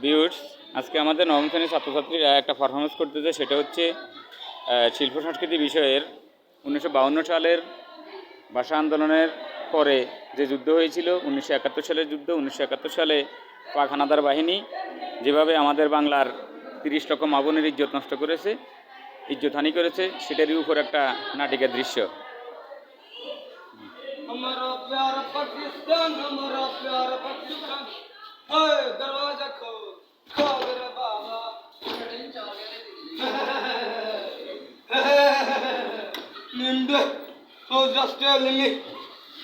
Viewers, আজকে আমাদের নবম শ্রেণীর ছাত্রছাত্রীরা একটা পারফরমেন্স করতেছে, সেটা হচ্ছে শিল্প সংস্কৃতি বিষয়ের 1952 সালের ভাষা আন্দোলনের পরে যে যুদ্ধ হয়েছিল, 1971 সালের যুদ্ধ। 1971 সালে পাক হানাদার বাহিনী যেভাবে আমাদের বাংলার 30 লক্ষ মা বোনের ইজ্জত নষ্ট করেছে, ইজ্জতহানি করেছে, সেটারই উপর একটা নাটিকার দৃশ্য। हमारा प्यारा पाकिस्तान, हमारा प्यारा पाकिस्तान, ओए दरवाजा खोल खोल रे बाबा। Nimble, oh just telling me,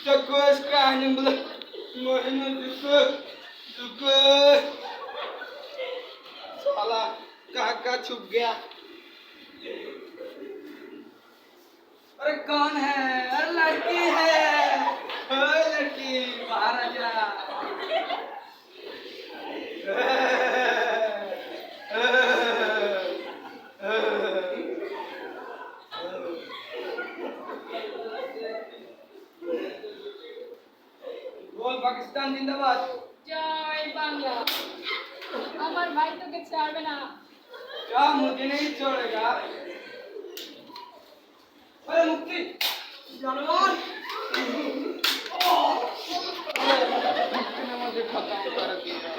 the quest crying nimble, mohina दुख साला काका छुप गया। अरे कौन है? अरे लड़की है। ओए लड़की बाहर आ जा। बोल पाकिस्तान जिंदाबाद। जय बांग्ला। আমার ভাই তোকে ছাড়বে না। क्या मुझे नहीं छोड़ेगा? अरे मुक्ति जानवर मुक्ति ने मुझे खत्म कर दिया।